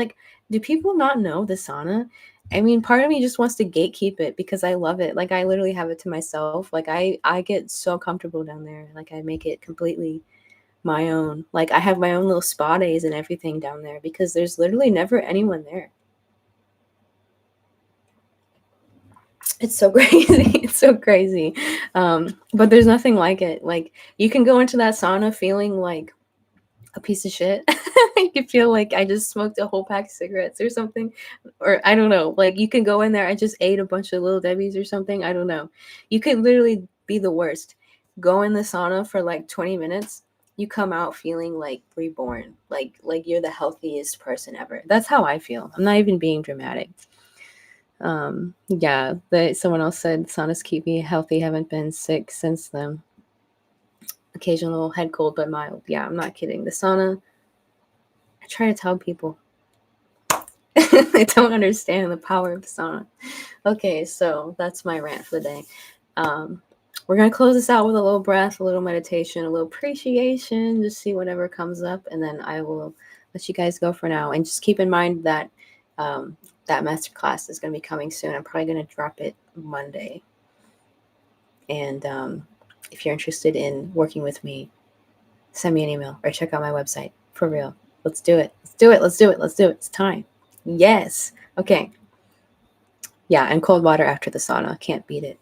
Do people not know the sauna? I mean, part of me just wants to gatekeep it because I love it. I literally have it to myself. I get so comfortable down there. I make it completely my own. I have my own little spa days and everything down there because there's literally never anyone there. It's so crazy. It's so crazy. But there's nothing like it. You can go into that sauna feeling like a piece of shit. You can feel like I just smoked a whole pack of cigarettes or something. Or I don't know. You can go in there, I just ate a bunch of Little Debbie's or something. I don't know. You could literally be the worst. Go in the sauna for 20 minutes. You come out feeling reborn. Like you're the healthiest person ever. That's how I feel. I'm not even being dramatic. Yeah, someone else said saunas keep me healthy. Haven't been sick since then. Occasional head cold, but mild. Yeah, I'm not kidding. The sauna, I try to tell people. I don't understand the power of the sauna. Okay, so that's my rant for the day. We're going to close this out with a little breath, a little meditation, a little appreciation, just see whatever comes up, and then I will let you guys go for now. And just keep in mind that that masterclass is going to be coming soon. I'm probably going to drop it Monday. And if you're interested in working with me, send me an email or check out my website. For real. Let's do it. Let's do it. Let's do it. Let's do it. It's time. Yes. Okay. Yeah, and cold water after the sauna. Can't beat it.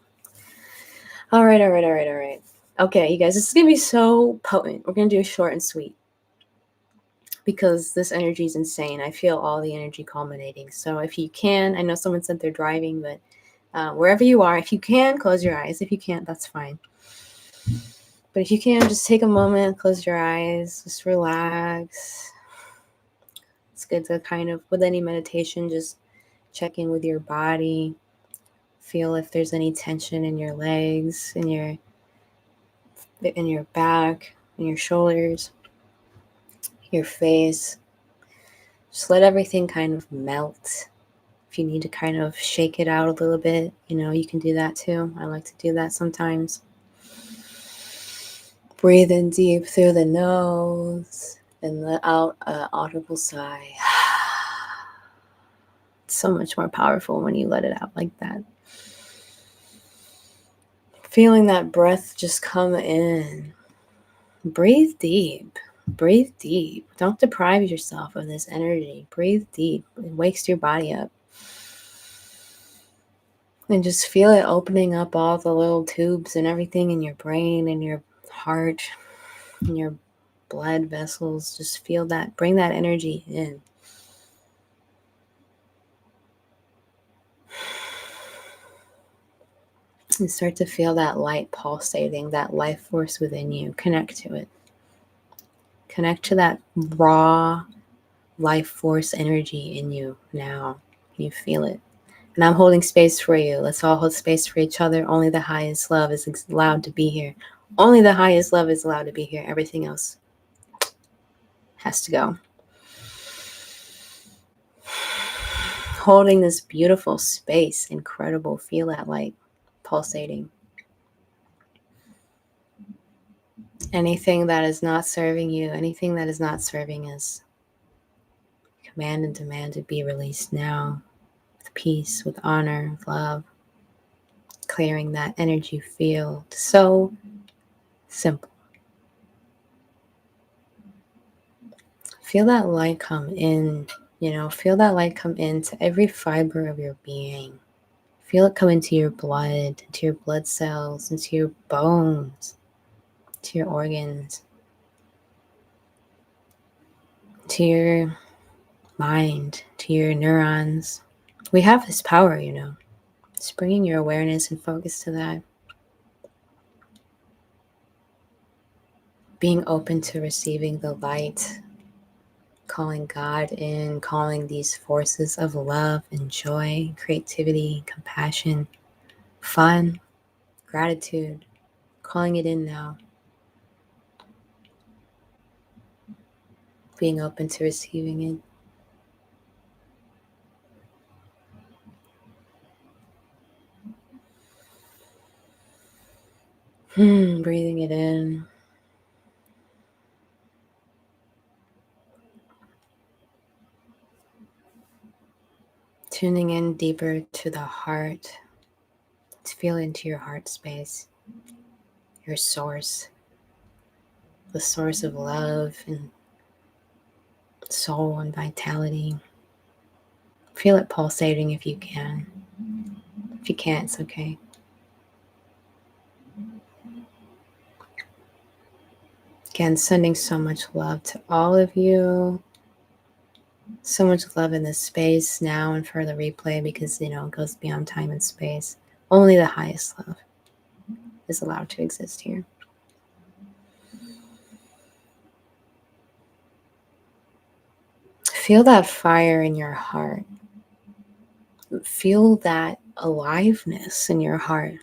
All right. Okay, you guys, this is going to be so potent. We're going to do short and sweet because this energy is insane. I feel all the energy culminating. So if you can, I know someone said they're driving, but wherever you are, if you can, close your eyes. If you can't, that's fine. But if you can, just take a moment, close your eyes, just relax. It's good to kind of, with any meditation, just check in with your body. Feel if there's any tension in your legs, in your back, in your shoulders, your face. Just let everything kind of melt. If you need to kind of shake it out a little bit, you can do that too. I like to do that sometimes. Breathe in deep through the nose and let out an audible sigh. It's so much more powerful when you let it out like that. Feeling that breath just come in. Breathe deep. Breathe deep. Don't deprive yourself of this energy. Breathe deep. It wakes your body up. And just feel it opening up all the little tubes and everything in your brain and your heart and your blood vessels. Just feel that. Bring that energy in. And start to feel that light pulsating, that life force within you. Connect to it. Connect to that raw life force energy in you now. You feel it. And I'm holding space for you. Let's all hold space for each other. Only the highest love is allowed to be here. Only the highest love is allowed to be here. Everything else has to go. Holding this beautiful space. Incredible. Feel that light pulsating. Anything that is not serving you, anything that is not serving us, command and demand to be released now with peace, with honor, with love. Clearing that energy field. So simple. Feel that light come in, feel that light come into every fiber of your being. Feel it come into your blood, into your blood cells, into your bones, to your organs, to your mind, to your neurons. We have this power, Just bringing your awareness and focus to that. Being open to receiving the light, calling God in, calling these forces of love and joy, creativity, compassion, fun, gratitude, calling it in now. Being open to receiving it. Breathing it in. Tuning in deeper to the heart. To feel into your heart space. Your source. The source of love and soul and vitality. Feel it pulsating if you can. If you can't, it's okay. Again, sending so much love to all of you. So much love in this space now and for the replay because, it goes beyond time and space. Only the highest love is allowed to exist here. Feel that fire in your heart. feel that aliveness in your heart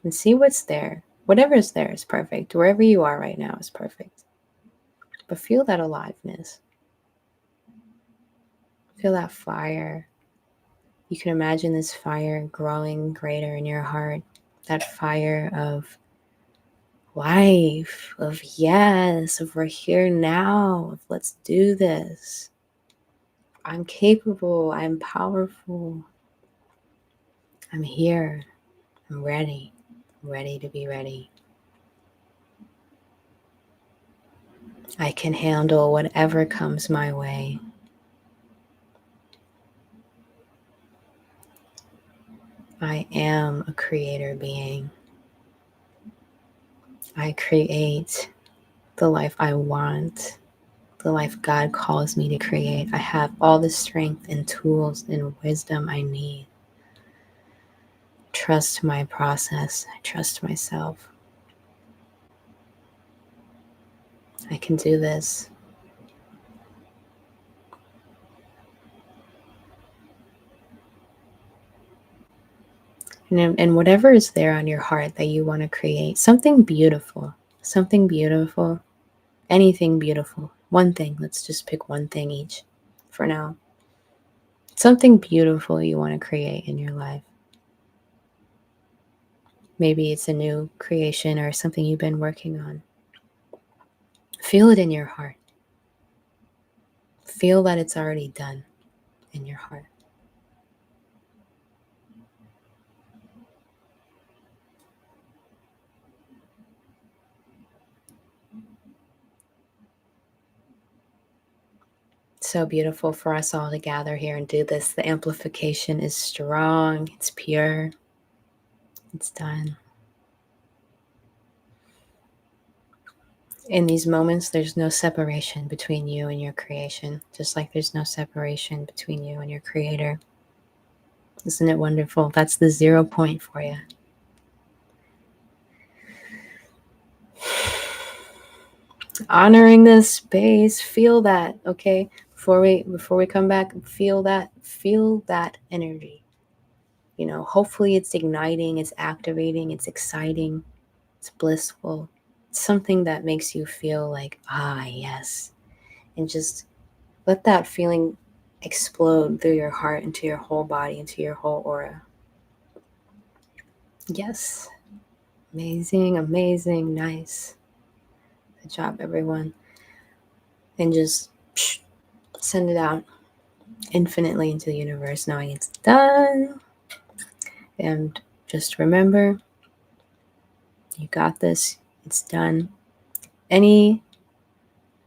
and see what's there. Whatever is there is perfect. Wherever you are right now is perfect. But feel that aliveness. Feel that fire. You can imagine this fire growing greater in your heart. That fire of life, of yes, of we're here now, of let's do this. I'm capable, I'm powerful. I'm here. I'm ready. I'm ready to be ready. I can handle whatever comes my way. I am a creator being. I create the life I want, the life God calls me to create. I have all the strength and tools and wisdom I need. Trust my process. I trust myself. I can do this. And whatever is there on your heart that you want to create, something beautiful, anything beautiful, one thing. Let's just pick one thing each for now. Something beautiful you want to create in your life. Maybe it's a new creation or something you've been working on. Feel it in your heart. Feel that it's already done in your heart. So beautiful for us all to gather here and do this. The amplification is strong, it's pure, it's done. In these moments, there's no separation between you and your creation, just like there's no separation between you and your creator. Isn't it wonderful? That's the 0 point for you. Honoring this space, feel that, okay? Before we come back, feel that energy. You know, hopefully it's igniting, it's activating, it's exciting, it's blissful. It's something that makes you feel like, yes. And just let that feeling explode through your heart, into your whole body, into your whole aura. Yes. Amazing, amazing, nice. Good job, everyone. And just send it out infinitely into the universe, knowing it's done. And just remember, you got this. It's done. Any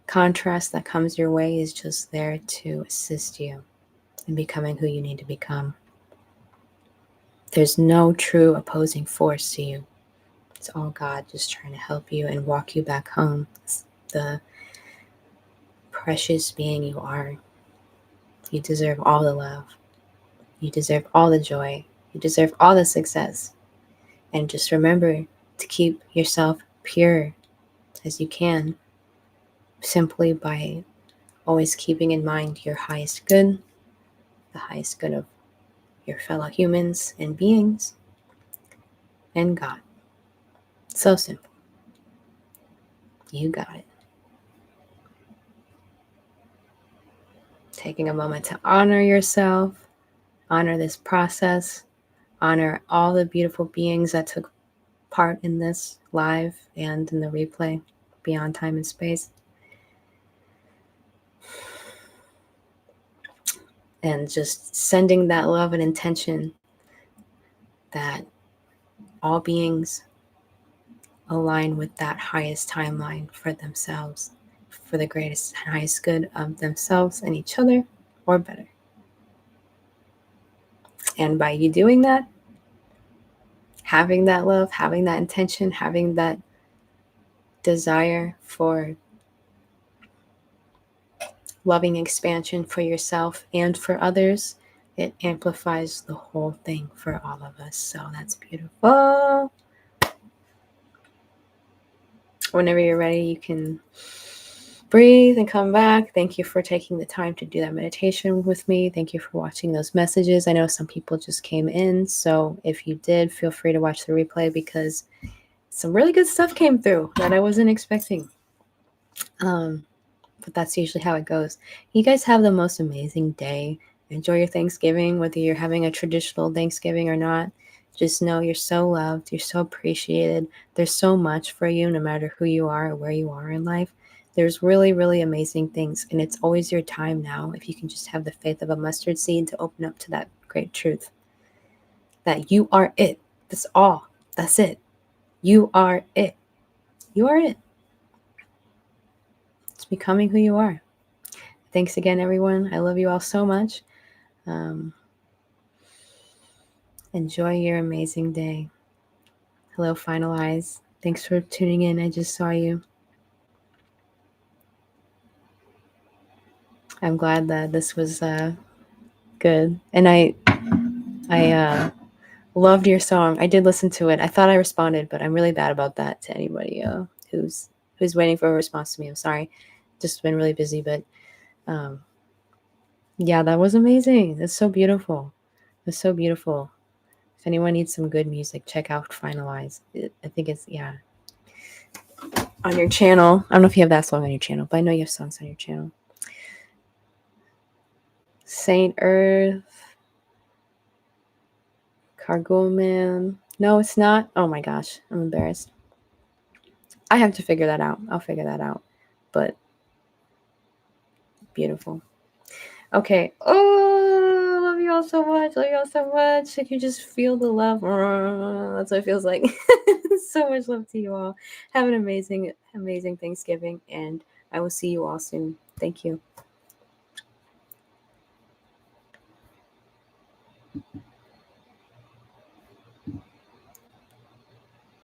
contrast that comes your way is just there to assist you in becoming who you need to become. There's no true opposing force to you. It's all God just trying to help you and walk you back home. It's the precious being you are. You deserve all the love. You deserve all the joy. You deserve all the success. And just remember to keep yourself pure as you can, simply by always keeping in mind your highest good, the highest good of your fellow humans and beings, and God. So simple. You got it. Taking a moment to honor yourself, honor this process, honor all the beautiful beings that took part in this live and in the replay beyond time and space. And just sending that love and intention that all beings align with that highest timeline for themselves, for the greatest, highest good of themselves and each other, or better. And by you doing that, having that love, having that intention, having that desire for loving expansion for yourself and for others, it amplifies the whole thing for all of us. So that's beautiful. Whenever you're ready, you can breathe and come back. Thank you for taking the time to do that meditation with me. Thank you for watching those messages. I know some people just came in, so if you did, feel free to watch the replay because some really good stuff came through that I wasn't expecting. But that's usually how it goes. You guys have the most amazing day. Enjoy your Thanksgiving, whether you're having a traditional Thanksgiving or not. Just know you're so loved, you're so appreciated. There's so much for you, no matter who you are or where you are in life. There's really, really amazing things, and it's always your time now if you can just have the faith of a mustard seed to open up to that great truth. That you are it. That's all. That's it. You are it. You are it. It's becoming who you are. Thanks again, everyone. I love you all so much. Enjoy your amazing day. Hello, Final Eyes. Thanks for tuning in. I just saw you. I'm glad that this was good. And I loved your song. I did listen to it. I thought I responded, but I'm really bad about that to anybody who's waiting for a response to me. I'm sorry. Just been really busy, but yeah, that was amazing. That's so beautiful. It's so beautiful. If anyone needs some good music, check out Finalize. I think it's, yeah, on your channel. I don't know if you have that song on your channel, but I know you have songs on your channel. Saint Earth, Cargo Man. No, it's not. Oh my gosh, I'm embarrassed. I have to figure that out. I'll figure that out. But beautiful. Okay. Oh, love you all so much. Love you all so much. I can just feel the love. That's what it feels like. So much love to you all. Have an amazing, amazing Thanksgiving, and I will see you all soon. Thank you.